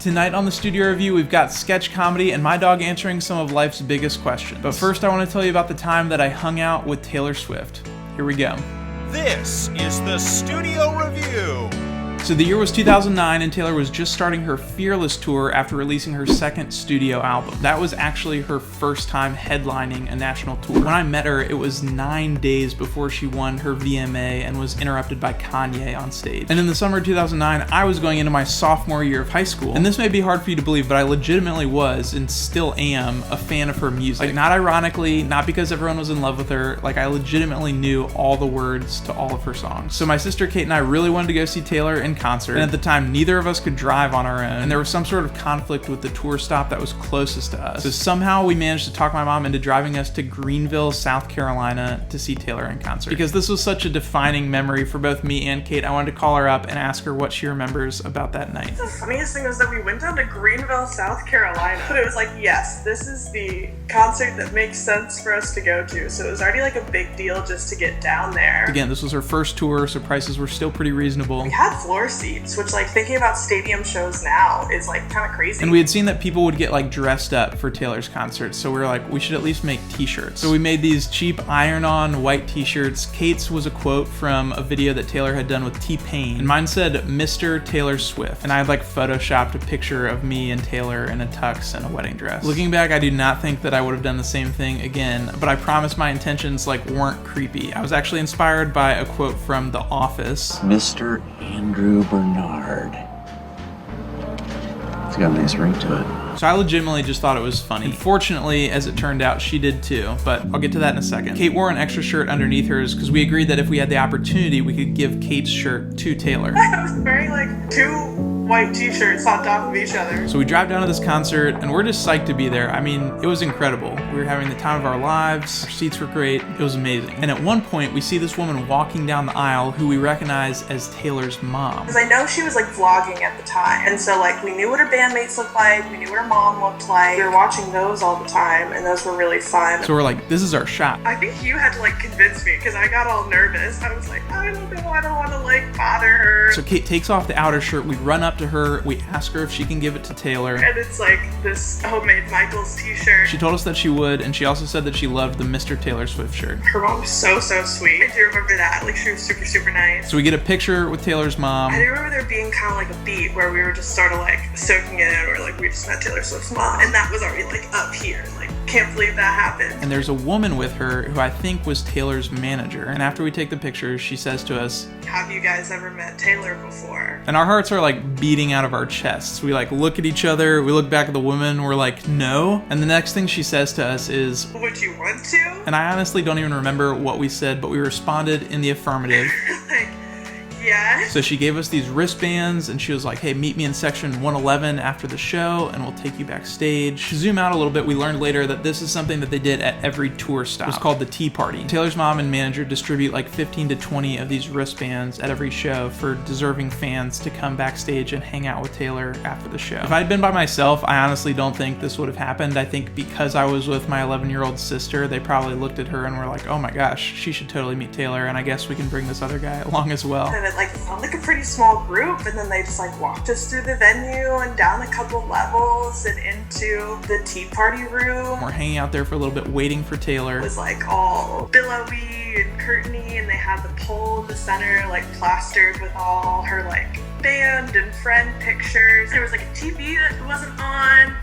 Tonight on the Studio Review, we've got sketch comedy and my dog answering some of life's biggest questions. But first, I want to tell you about the time that I hung out with Taylor Swift. Here we go. This is the Studio Review. So the year was 2009 and Taylor was just starting her Fearless tour after releasing her second studio album. That was actually her first time headlining a national tour. When I met her, it was 9 days before she won her VMA and was interrupted by Kanye on stage. And in the summer of 2009, I was going into my sophomore year of high school. And this may be hard for you to believe, but I legitimately was, and still am, a fan of her music. Like, not ironically, not because everyone was in love with her, like I legitimately knew all the words to all of her songs. So my sister Kate and I really wanted to go see Taylor in concert, and at the time neither of us could drive on our own, and there was some sort of conflict with the tour stop that was closest to us. So somehow we managed to talk my mom into driving us to Greenville, South Carolina to see Taylor in concert. Because this was such a defining memory for both me and Kate, I wanted to call her up and ask her what she remembers about that night. The funniest thing was that we went down to Greenville, South Carolina, but it was like, yes, this is the concert that makes sense for us to go to, so it was already like a big deal just to get down there. Again, this was her first tour, so prices were still pretty reasonable. We had floor seats, which, like, thinking about stadium shows now is like kind of crazy. And we had seen that people would get like dressed up for Taylor's concerts, so we were like, we should at least make t-shirts. So we made these cheap iron-on white t-shirts. Kate's was a quote from a video that Taylor had done with T-Pain, and mine said Mr. Taylor Swift, and I had like photoshopped a picture of me and Taylor in a tux and a wedding dress. Looking back, I do not think that I would have done the same thing again, but I promise my intentions like weren't creepy. I was actually inspired by a quote from The Office. Mr. Andrew Bernard. It's got a nice ring to it. So I legitimately just thought it was funny. Unfortunately, as it turned out, she did too, but I'll get to that in a second. Kate wore an extra shirt underneath hers because we agreed that if we had the opportunity, we could give Kate's shirt to Taylor. I was wearing like two white t-shirts on top of each other. So we drive down to this concert and we're just psyched to be there. I mean, it was incredible. We were having the time of our lives. Our seats were great. It was amazing. And at one point we see this woman walking down the aisle who we recognize as Taylor's mom. Because I know she was like vlogging at the time. And so like we knew what her bandmates looked like. We knew what her mom looked like. We were watching those all the time and those were really fun. So we're like, this is our shot. I think you had to like convince me because I got all nervous. I was like, I don't know. I don't want to like bother her. So Kate takes off the outer shirt. We run up to her. We ask her if she can give it to Taylor. And it's like this homemade Michaels t-shirt. She told us that she would, and she also said that she loved the Mr. Taylor Swift shirt. Her mom was so sweet. I do remember that. Like, she was super nice. So we get a picture with Taylor's mom. I do remember there being kind of like a beat where we were just sort of like soaking it in, or like we just met Taylor Swift's mom. And that was already like up here. Like, can't believe that happened. And there's a woman with her who I think was Taylor's manager. And after we take the picture, she says to us, have you guys ever met Taylor before? And our hearts are like beating out of our chests. We like look at each other, we look back at the woman, we're like, no. And the next thing she says to us is, would you want to? And I honestly don't even remember what we said, but we responded in the affirmative. Like, yeah. So she gave us these wristbands and she was like, hey, meet me in section 111 after the show and we'll take you backstage. To zoom out a little bit, we learned later that this is something that they did at every tour stop. It was called the Tea Party. Taylor's mom and manager distribute like 15 to 20 of these wristbands at every show for deserving fans to come backstage and hang out with Taylor after the show. If I had been by myself, I honestly don't think this would have happened. I think because I was with my 11-year-old sister, they probably looked at her and were like, oh my gosh, she should totally meet Taylor, and I guess we can bring this other guy along as well. And it like felt like a pretty small group, and then they just like walked us through the venue and down a couple levels and into the tea party room. We're hanging out there for a little bit waiting for Taylor. It was like all billowy and curtainy, and they had the pole in the center like plastered with all her like band and friend pictures. There was like a TV that wasn't on,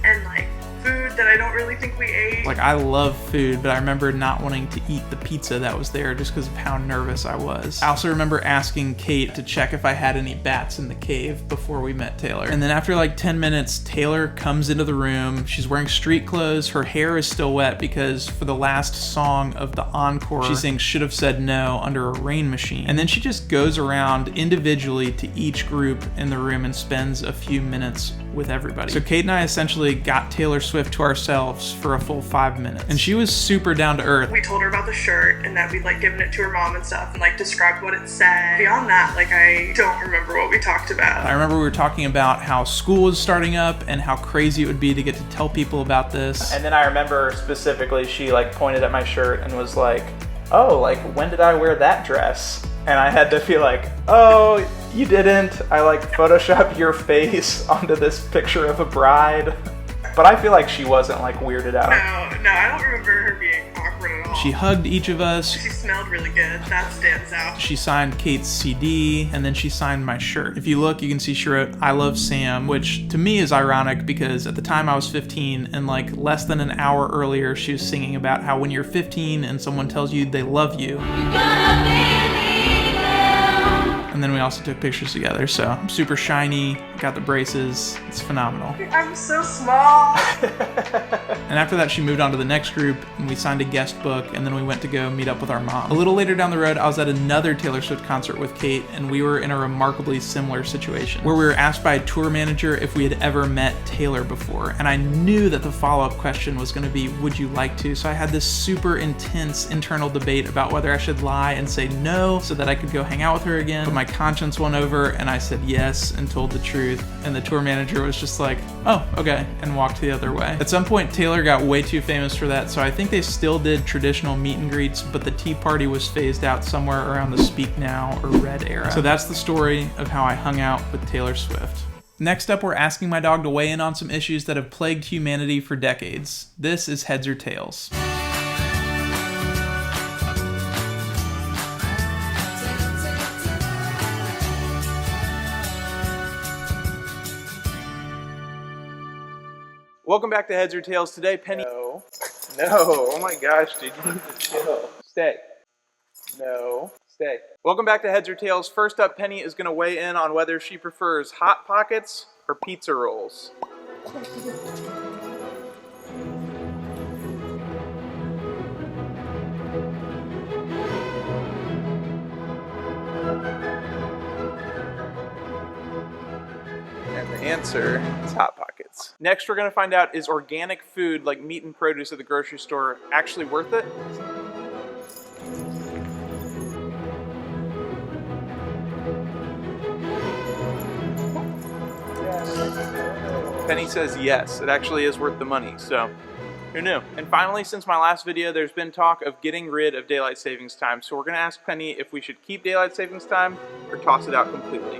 and like food that I don't really think we ate. Like, I love food, but I remember not wanting to eat the pizza that was there just because of how nervous I was. I also remember asking Kate to check if I had any bats in the cave before we met Taylor. And then after like 10 minutes, Taylor comes into the room. She's wearing street clothes. Her hair is still wet because for the last song of the encore, she sings Should Have Said No under a rain machine. And then she just goes around individually to each group in the room and spends a few minutes with everybody. So Kate and I essentially got Taylor Swift to ourselves for a full 5 minutes. And she was super down to earth. We told her about the shirt and that we'd like given it to her mom and stuff and like described what it said. Beyond that, like I don't remember what we talked about. I remember we were talking about how school was starting up and how crazy it would be to get to tell people about this. And then I remember specifically she like pointed at my shirt and was like, oh, like when did I wear that dress? And I had to feel like, oh, You didn't. I like photoshopped your face onto this picture of a bride. But I feel like she wasn't like weirded out. No, I don't remember her being awkward at all. She hugged each of us. She smelled really good. That stands out. She signed Kate's CD, and then she signed my shirt. If you look, you can see she wrote, "I love Sam," which to me is ironic because at the time I was 15, and like less than an hour earlier, she was singing about how when you're 15 and someone tells you they love you. And then we also took pictures together, so I'm super shiny, got the braces, it's phenomenal. I'm so small. And after that, she moved on to the next group, and we signed a guest book, and then we went to go meet up with our mom. A little later down the road, I was at another Taylor Swift concert with Kate, and we were in a remarkably similar situation, where we were asked by a tour manager if we had ever met Taylor before, and I knew that the follow-up question was going to be, would you like to? So I had this super intense internal debate about whether I should lie and say no so that I could go hang out with her again, but my conscience won over, and I said yes and told the truth, and the tour manager was just like, oh, okay, and walked the other way. At some point, Taylor got way too famous for that, so I think they still did traditional meet and greets, but the tea party was phased out somewhere around the Speak Now or Red era. So that's the story of how I hung out with Taylor Swift. Next up, we're asking my dog to weigh in on some issues that have plagued humanity for decades. This is Heads or Tails. Welcome back to Heads or Tails. Today, Penny... No. Oh my gosh, dude, you need to chill. Stay. No. Stay. Welcome back to Heads or Tails. First up, Penny is going to weigh in on whether she prefers Hot Pockets or pizza rolls. And the answer is Hot Pockets. Next, we're going to find out, is organic food like meat and produce at the grocery store actually worth it? Penny says yes, it actually is worth the money, so who knew? And finally, since my last video, there's been talk of getting rid of daylight savings time, so we're going to ask Penny if we should keep daylight savings time or toss it out completely.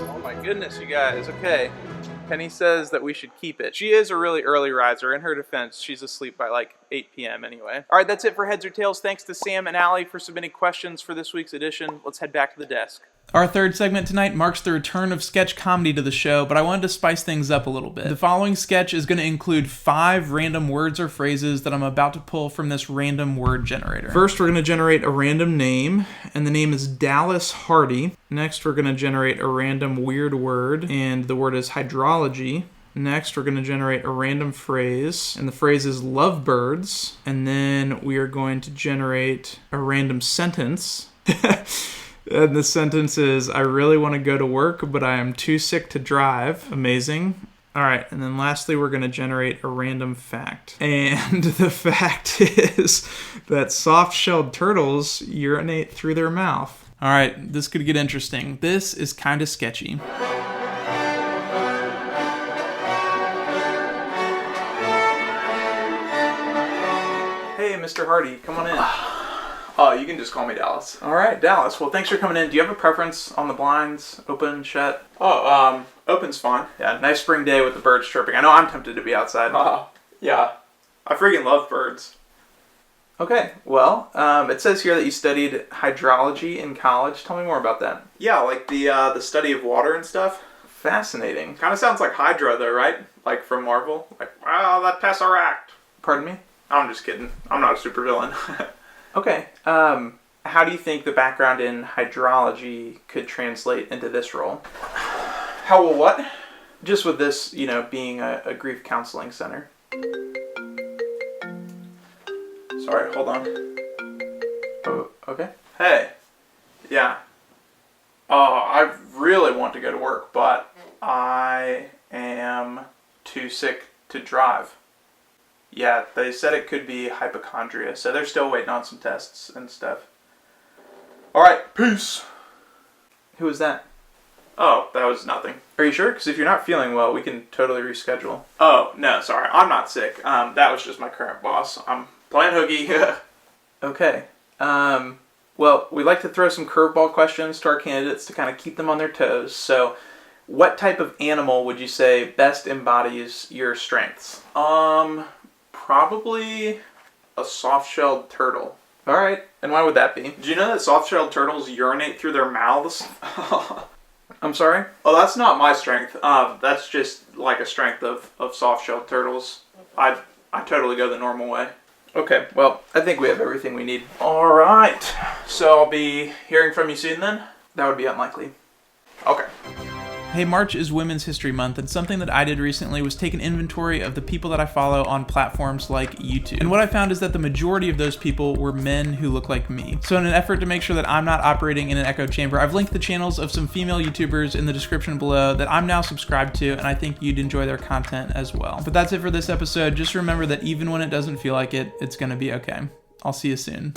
Oh my goodness, you guys. Okay. Penny says that we should keep it. She is a really early riser. In her defense, she's asleep by like 8 p.m. anyway. All right, that's it for Heads or Tails. Thanks to Sam and Allie for submitting questions for this week's edition. Let's head back to the desk. Our third segment tonight marks the return of sketch comedy to the show, but I wanted to spice things up a little bit. The following sketch is going to include 5 random words or phrases that I'm about to pull from this random word generator. First, we're going to generate a random name, and the name is Dallas Hardy. Next, we're going to generate a random weird word, and the word is hydrology. Next, we're going to generate a random phrase, and the phrase is lovebirds. And then we are going to generate a random sentence. And the sentence is, I really want to go to work, but I am too sick to drive. Amazing. All right, and then lastly, we're going to generate a random fact. And the fact is that soft-shelled turtles urinate through their mouth. All right, this could get interesting. This is kind of sketchy. Hey, Mr. Hardy, come on in. Oh, you can just call me Dallas. All right, Dallas. Well, thanks for coming in. Do you have a preference on the blinds? Open, shut? Oh, open's fine. Yeah, nice spring day with the birds chirping. I know I'm tempted to be outside. Yeah. I freaking love birds. Okay, well, it says here that you studied hydrology in college. Tell me more about that. Yeah, like the study of water and stuff. Fascinating. Kind of sounds like Hydra, though, right? Like from Marvel. Like, wow, that Tesseract. Pardon me? I'm just kidding. I'm not a supervillain. Okay, how do you think the background in hydrology could translate into this role? How will what? Just with this, you know, being a grief counseling center. Sorry, hold on. Oh, okay. Hey. Yeah. I really want to go to work, but I am too sick to drive. Yeah, they said it could be hypochondria, so they're still waiting on some tests and stuff. Alright, peace. Who is that? Oh, that was nothing. Are you sure? Because if you're not feeling well, we can totally reschedule. Oh, no, sorry. I'm not sick. That was just my current boss. I'm playing hooky. Okay. Well, we like to throw some curveball questions to our candidates to kind of keep them on their toes. So, what type of animal would you say best embodies your strengths? Probably a soft-shelled turtle. All right. And why would that be? Do you know that soft-shelled turtles urinate through their mouths? I'm sorry? Oh, that's not my strength. That's just like a strength of soft-shelled turtles. I totally go the normal way. Okay, well, I think we have everything we need. All right. So I'll be hearing from you soon then? That would be unlikely. Okay. Hey, March is Women's History Month, and something that I did recently was take an inventory of the people that I follow on platforms like YouTube. And what I found is that the majority of those people were men who look like me. So in an effort to make sure that I'm not operating in an echo chamber, I've linked the channels of some female YouTubers in the description below that I'm now subscribed to, and I think you'd enjoy their content as well. But that's it for this episode. Just remember that even when it doesn't feel like it, it's gonna be okay. I'll see you soon.